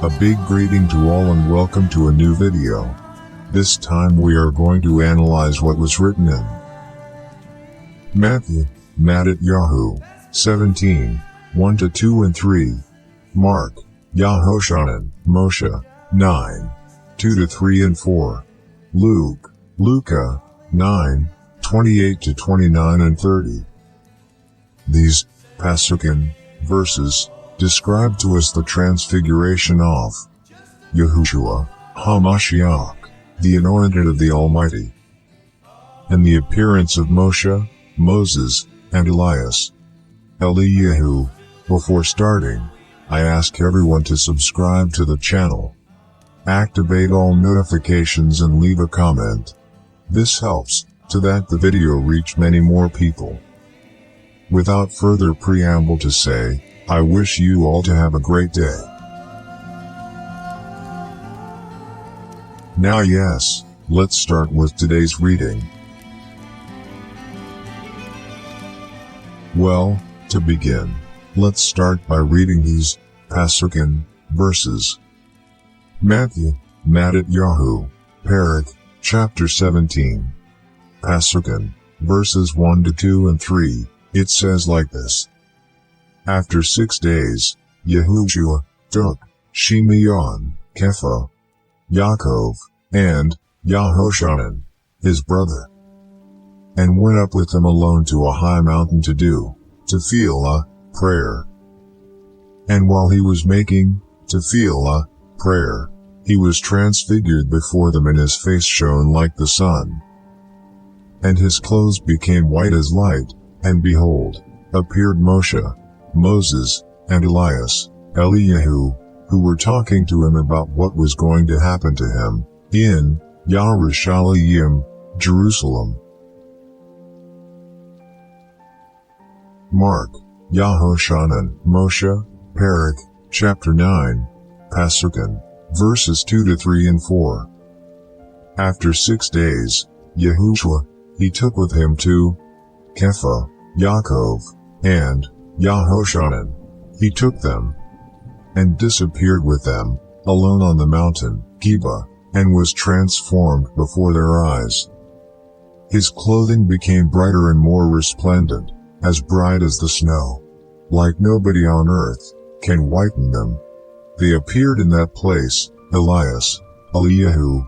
A big greeting to all and welcome to a new video. This time we are going to analyze what was written in Matthew, Yahoo, 17, 1-2 and 3, Mark, Yahoshanan, Moshe, 9, 2-3 and 4, Luke, Luca, 9, 28-29 and 30. These Pasukim verses describe to us the transfiguration of Yahushua HaMashiach, the anointed of the Almighty, and the appearance of Moshe, Moses, and Elias, Eliyahu. Before starting, I ask everyone to subscribe to the channel, activate all notifications and leave a comment. This helps so that the video reach many more people. Without further preamble to say, I wish you all to have a great day. Now yes, let's start with today's reading. Well, to begin, let's start by reading these Pasukim verses. Matthew, Yahoo, Parak, chapter 17. Pasukim, verses 1-2 and 3, it says like this. After 6 days, Yahushua took Shimeon, Kepha, Yaakov, and Yahoshanan, his brother, and went up with them alone to a high mountain to do tefillah, prayer. And while he was making tefillah, prayer, he was transfigured before them, and his face shone like the sun, and his clothes became white as light, and behold, appeared Moshe, Moses, and Elias, Eliyahu, who were talking to him about what was going to happen to him, in Yerushalayim, Jerusalem. Mark, Yahoshanan, Moshe, Parak, chapter 9, Pasukim, verses 2-3 and 4. After 6 days, Yahushua, he took with him to Kepha, Yaakov, and Yahoshanan. He took them and disappeared with them, alone on the mountain, Geba, and was transformed before their eyes. His clothing became brighter and more resplendent, as bright as the snow. Like nobody on earth can whiten them. They appeared in that place, Elias, Eliyahu,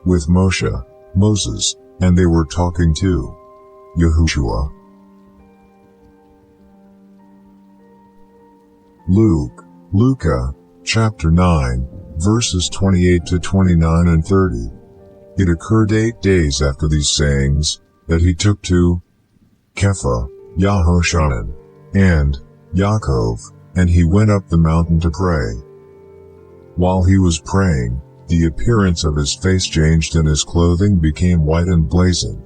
with Moshe, Moses, and they were talking to Yahushua. Luke, Luca, chapter 9, verses 28-29 and 30. It occurred 8 days after these sayings, that he took to Kepha, Yahoshanan, and Yaakov, and he went up the mountain to pray. While he was praying, the appearance of his face changed and his clothing became white and blazing.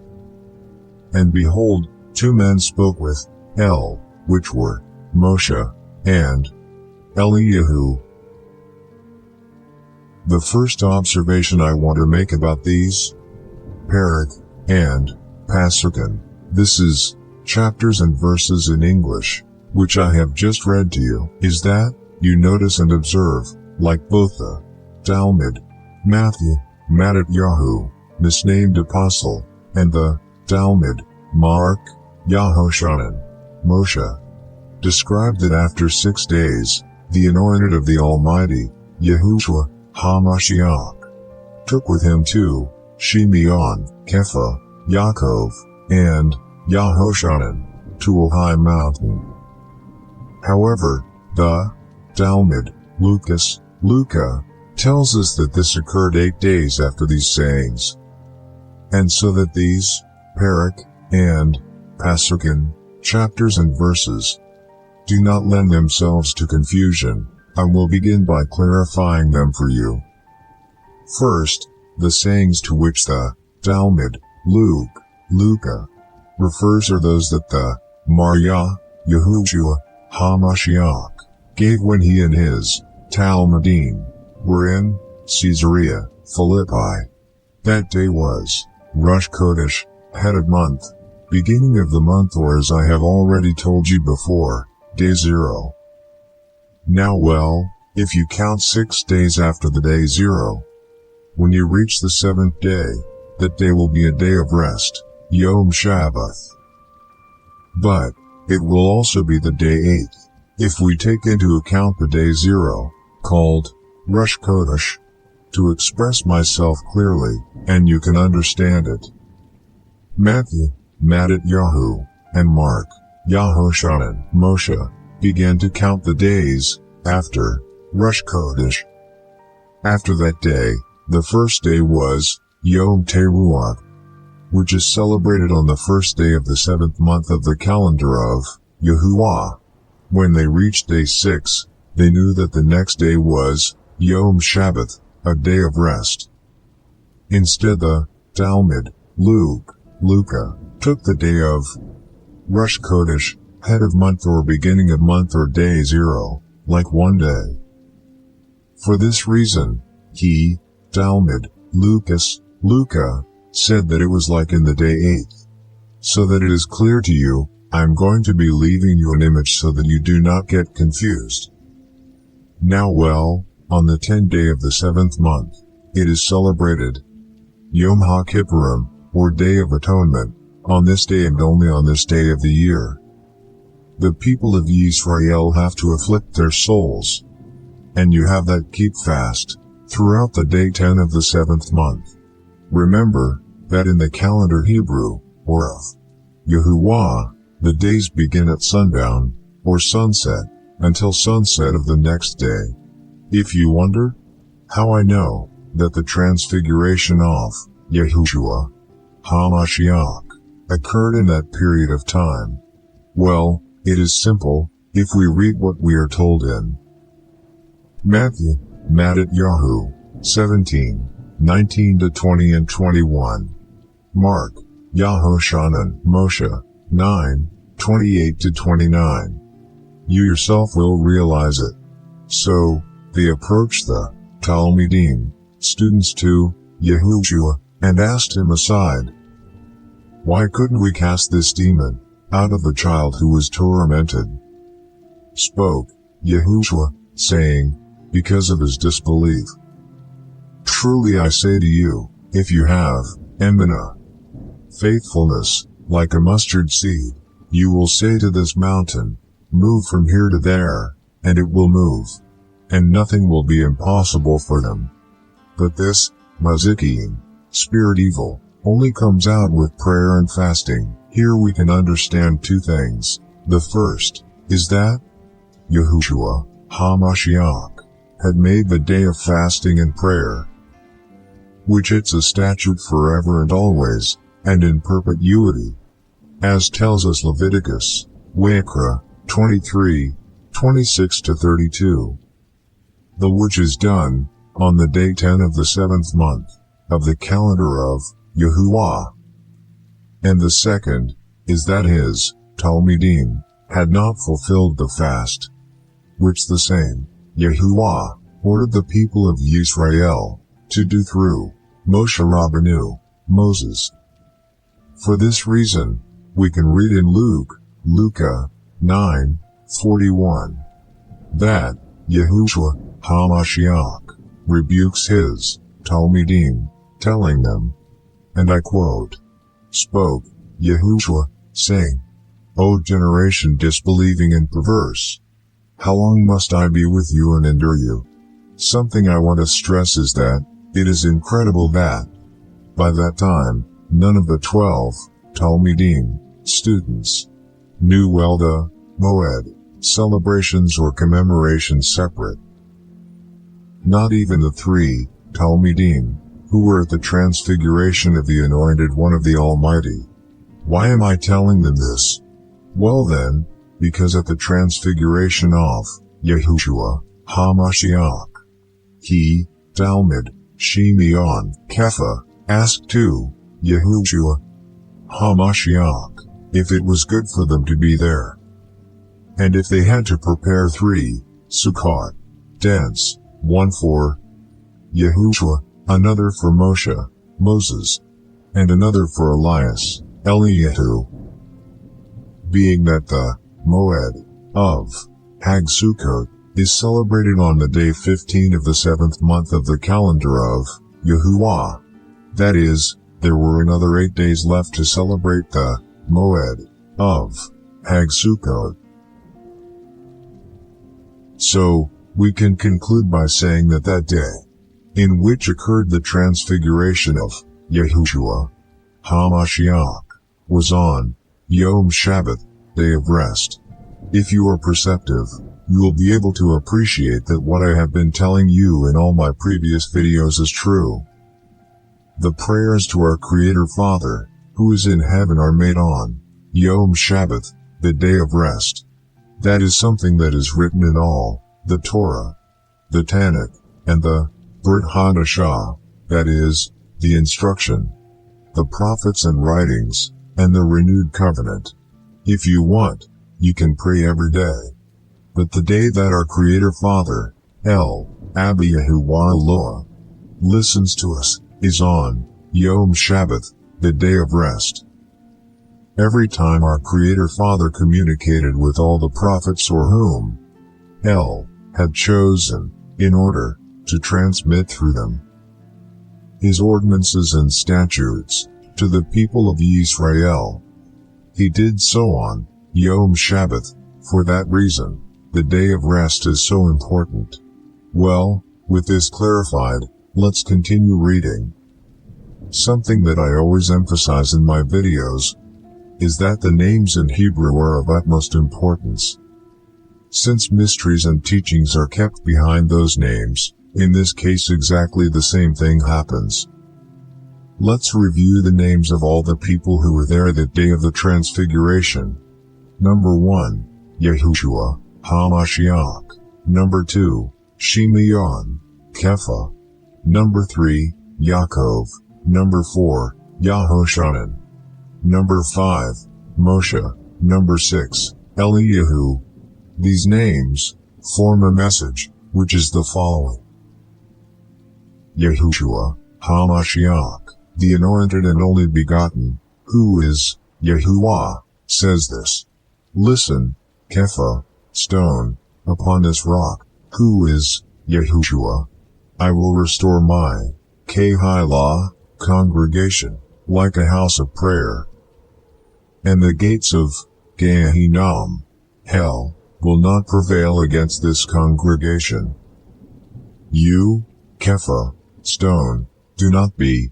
And behold, 2 men spoke with El, which were Moshe and Eliyahu. The first observation I want to make about these Parak and Pasukim, this is chapters and verses in English, which I have just read to you, is that you notice and observe, like both the Talmud, Matthew, Yahoo, misnamed apostle, and the Talmud, Mark, Yahoshanan, Moshe, described that after 6 days, the anointed of the Almighty, Yahushua HaMashiach, took with him to Shimeon, Kepha, Yaakov, and Yahoshanan, to a high mountain. However, the Talmud, Luca, tells us that this occurred 8 days after these sayings, and so that these Parak and Pasukim chapters and verses do not lend themselves to confusion. I will begin by clarifying them for you. First, the sayings to which the Talmud, Luca, refers are those that the Maria, Yahushua HaMashiach, gave when he and his Talmudim were in Caesarea Philippi. That day was Rosh Chodesh, head of month, beginning of the month, or as I have already told you before, day 0. Now well, if you count 6 days after the day 0. When you reach the 7th day, that day will be a day of rest, Yom Shabbath. But it will also be the day 8, if we take into account the day 0, called Rosh Chodesh, to express myself clearly, and you can understand it. Matthew, Mattatyahu, and Mark, Yahoshanan, Moshe, began to count the days after Rosh Chodesh. After that day, the first day was Yom Teruah, which is celebrated on the first day of the 7th month of the calendar of Yahuwah. When they reached day 6, they knew that the next day was Yom Shabbath, a day of rest. Instead, the Talmud, Luca, took the day of Rosh Chodesh, head of month or beginning of month or day 0, like one day. For this reason, he, Talmud, Luca, said that it was like in the day 8. So that it is clear to you, I am going to be leaving you an image so that you do not get confused. Now well, on the 10th day of the 7th month, it is celebrated Yom HaKippurim, or Day of Atonement, on this day and only on this day of the year. The people of Yisrael have to afflict their souls. And you have that keep fast, throughout the day 10 of the 7th month. Remember, that in the calendar Hebrew, or of Yahuwah, the days begin at sundown, or sunset, until sunset of the next day. If you wonder, how I know, that the transfiguration of Yahushua, HaMashiach, occurred in that period of time. Well, it is simple, if we read what we are told in Matthew, Mattatyahu, 17, 19-20 and 21. Mark, Yahoshanan, Moshe, 9, 28-29. You yourself will realize it. So, they approached the Talmidim, students to Yahushua, and asked him aside, Why couldn't we cast this demon out of the child who was tormented? Spoke Yahushua, saying, Because of his disbelief. Truly I say to you, if you have emunah, faithfulness, like a mustard seed, you will say to this mountain, Move from here to there, and it will move. And nothing will be impossible for them. But this, Mazikiim, spirit evil, only comes out with prayer and fasting. Here we can understand two things. The first, is that Yahushua, HaMashiach, had made the day of fasting and prayer, which it's a statute forever and always, and in perpetuity, as tells us Leviticus, Vayikra, 23, 26-32. The which is done, on the day 10 of the 7th month, of the calendar of Yahuwah. And the second, is that his, Talmidim, had not fulfilled the fast, which the same, Yahuwah, ordered the people of Yisrael, to do through Moshe Rabbeinu, Moses. For this reason, we can read in Luca, 9:41, that Yahushua, HaMashiach, rebukes his Talmidim, telling them, and I quote, Spoke Yahushua, saying, O generation disbelieving and perverse, how long must I be with you and endure you? Something I want to stress is that, it is incredible that, by that time, none of the 12 Talmidim, students, knew well the Moed, celebrations or commemorations separate. Not even the 3 Talmidim, who were at the transfiguration of the Anointed One of the Almighty. Why am I telling them this? Well then, because at the transfiguration of Yahushua, HaMashiach, he, Talmud, Shimeon, Kepha, asked to Yahushua, HaMashiach, if it was good for them to be there. And if they had to prepare 3 Sukkot tents, one for Yahushua, another for Moshe, Moses, and another for Elias, Eliyahu. Being that the Moed of Hag Sukkot is celebrated on the day 15 of the 7th month of the calendar of Yahuwah. That is, there were another 8 days left to celebrate the Moed of Hag Sukkot. So, we can conclude by saying that that day, in which occurred the transfiguration of Yahushua HaMashiach, was on Yom Shabbat, day of rest. If you are perceptive, you will be able to appreciate that what I have been telling you in all my previous videos is true. The prayers to our Creator Father, who is in heaven, are made on Yom Shabbat, the day of rest. That is something that is written in all the Torah, the Tanakh, and the Brit Hadashah, that is, the instruction, the prophets and writings, and the renewed covenant. If you want, you can pray every day. But the day that our Creator Father, El Abba Yahuwah Eloah, listens to us, is on Yom Shabbat, the day of rest. Every time our Creator Father communicated with all the prophets or whom El had chosen, in order to transmit through them his ordinances and statutes to the people of Israel, he did so on Yom Shabbat. For that reason, the day of rest is so important. Well, with this clarified, let's continue reading. Something that I always emphasize in my videos is that the names in Hebrew are of utmost importance. Since mysteries and teachings are kept behind those names, in this case exactly the same thing happens. Let's review the names of all the people who were there that day of the Transfiguration. Number 1, Yahushua HaMashiach. Number 2, Shimeon, Kepha. Number 3, Yaakov. Number 4, Yahoshanan. Number 5, Moshe. Number 6, Eliyahu. These names form a message, which is the following. Yahushua HaMashiach, the anointed and only begotten, who is Yahuwah, says this. Listen, Kepha, stone, upon this rock, who is Yahushua, I will restore my Keilah congregation, like a house of prayer. And the gates of Gehinnom, hell, will not prevail against this congregation. You, Kepha, stone, do not be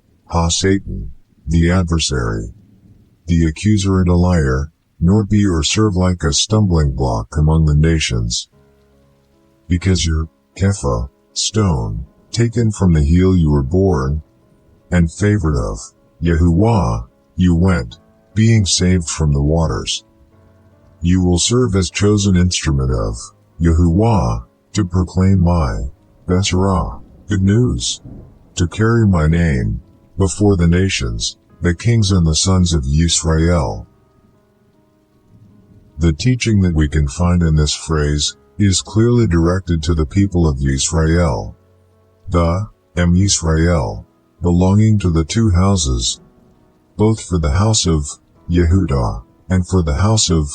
Satan, the adversary, the accuser and a liar, nor be or serve like a stumbling block among the nations. Because you're Kepha, stone, taken from the heel you were born, and favored of Yahuwah, you went, being saved from the waters. You will serve as chosen instrument of Yahuwah, to proclaim my Besserah, good news, to carry my name before the nations, the kings and the sons of Yisrael. The teaching that we can find in this phrase is clearly directed to the people of Yisrael. The Yisrael, belonging to the two houses, both for the house of Yehudah and for the house of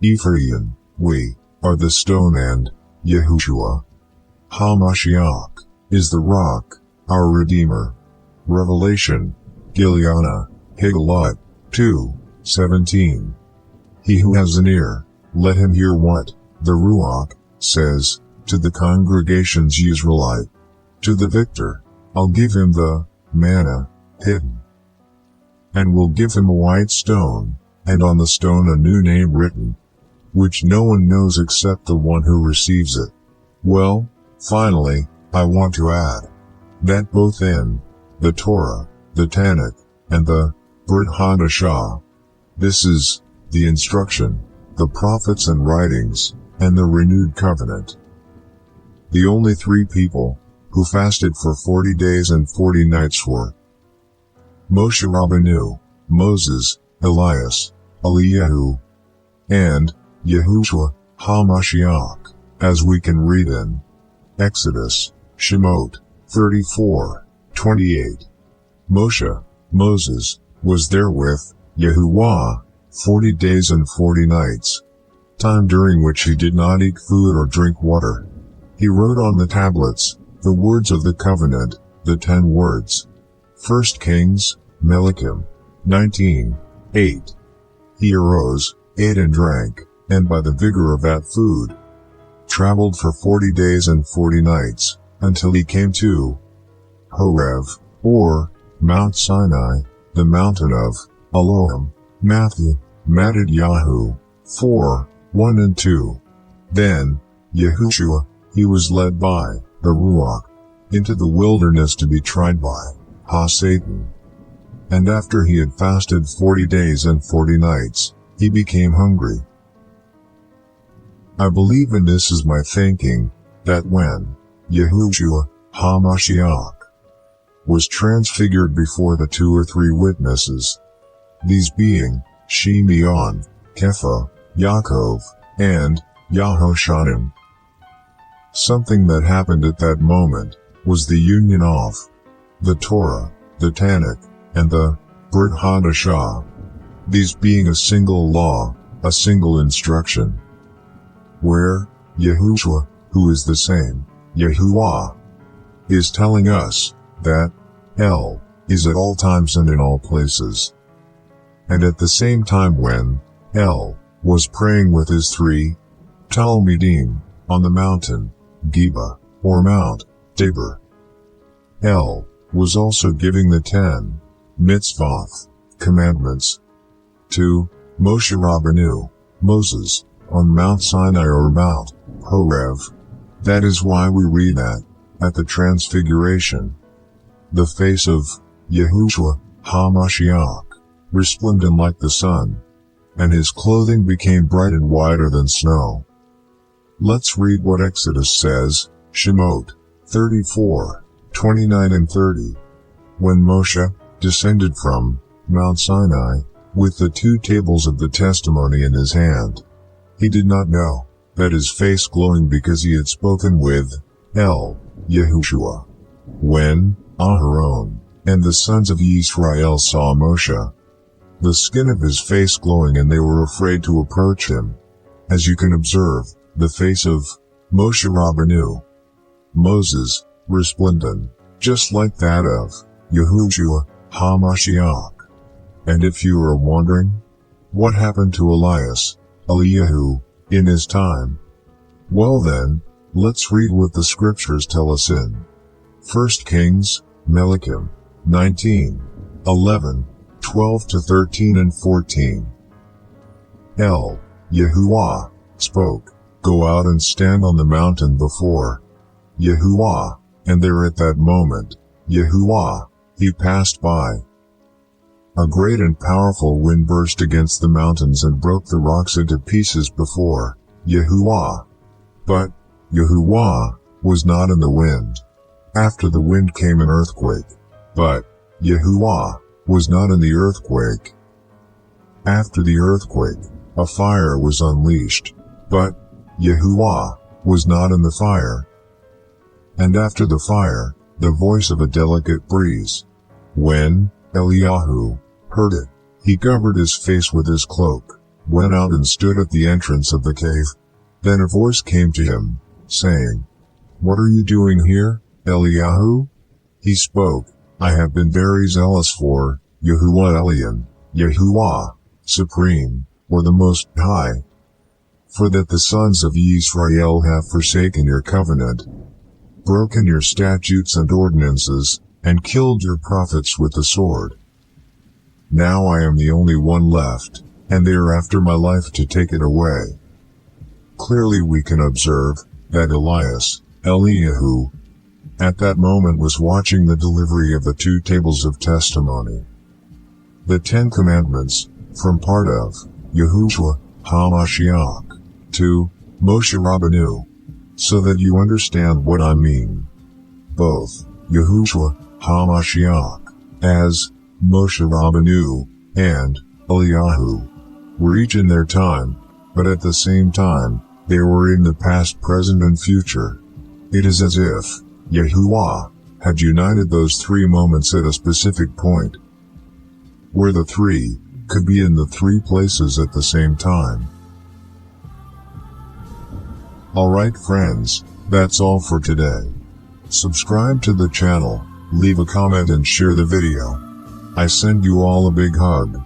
Ephraim, we are the stone, and Yahushua HaMashiach is the rock, our Redeemer. Revelation, Gileana, Haggalah 2:17. He who has an ear, let him hear what the Ruach says to the congregations. Yisraelite. To the victor, I'll give him the manna hidden, and will give him a white stone, and on the stone a new name written, which no one knows except the one who receives it. Well, finally, I want to add that both in the Torah, the Tanakh, and the Brit Hadashah, this is the instruction, the prophets and writings, and the renewed covenant. The only 3 people who fasted for 40 days and 40 nights were Moshe Rabbeinu, Moses, Elias, Eliyahu, and Yahushua HaMashiach, as we can read in Exodus, Shemot 34:28. Moses, was there with Yahuwah 40 days and 40 nights, time during which he did not eat food or drink water. He wrote on the tablets the words of the covenant, the 10 words. 1 Kings, Melachim, 19:8. He arose, ate and drank, and by the vigor of that food, traveled for 40 days and 40 nights, until he came to Horeb, or Mount Sinai, the mountain of Elohim. Matthew, Matidyahu, 4:1 and 2. Then, Yahushua, he was led by the Ruach into the wilderness to be tried by Satan. And after he had fasted 40 days and 40 nights, he became hungry. I believe, and this is my thinking, that when Yahushua HaMashiach was transfigured before the 2 or 3 witnesses, these being Shimeon, Kepha, Yaakov, and Yahoshanim, something that happened at that moment was the union of the Torah, the Tanakh, and the Brit Hadashah, these being a single law, a single instruction, where Yahushua, who is the same, Yahuwah, is telling us that El is at all times and in all places. And at the same time when El was praying with his 3 Talmidim on the mountain, Geba, or Mount Tabor, El was also giving the 10 mitzvot, commandments, to Moshe Rabbeinu, Moses, on Mount Sinai or Mount Horeb. That is why we read that, at the Transfiguration, the face of Yahushua HaMashiach, resplendent like the sun, and his clothing became bright and whiter than snow. Let's read what Exodus says, Shemot 34:29 and 30. When Moshe descended from Mount Sinai, with the 2 tables of the testimony in his hand, he did not know that his face glowing because he had spoken with El, Yahushua. When Aharon and the sons of Israel saw Moshe, the skin of his face glowing, and they were afraid to approach him. As you can observe, the face of Moshe Rabbeinu, Moses, resplendent, just like that of Yahushua HaMashiach. And if you are wondering, what happened to Eliyahu, in his time? Well then, let's read what the scriptures tell us in 1 Kings, Melachim, 19:11, 12 to 13 and 14. El, Yahuwah, spoke, go out and stand on the mountain before Yahuwah, and there at that moment, Yahuwah, he passed by. A great and powerful wind burst against the mountains and broke the rocks into pieces before Yahuwah. But Yahuwah was not in the wind. After the wind came an earthquake. But Yahuwah was not in the earthquake. After the earthquake, a fire was unleashed. But Yahuwah was not in the fire. And after the fire, the voice of a delicate breeze. When Eliyahu heard it, he covered his face with his cloak, went out and stood at the entrance of the cave. Then a voice came to him, saying, What are you doing here, Eliyahu? He spoke, I have been very zealous for Yahuwah Elion, Yahuwah, Supreme, or the Most High. For that the sons of Israel have forsaken your covenant, broken your statutes and ordinances, and killed your prophets with the sword. Now I am the only one left, and they are after my life to take it away. Clearly we can observe that Eliyahu, at that moment was watching the delivery of the 2 tables of testimony. The 10 commandments, from part of Yahushua HaMashiach, to Moshe Rabbeinu, so that you understand what I mean. Both Yahushua HaMashiach, as Moshe Rabbeinu, and Eliyahu, were each in their time, but at the same time, they were in the past, present, and future. It is as if Yahuwah had united those 3 moments at a specific point, where the 3 could be in the 3 places at the same time. Alright friends, That's all for today. Subscribe to the channel, leave a comment and share the video. I send you all a big hug.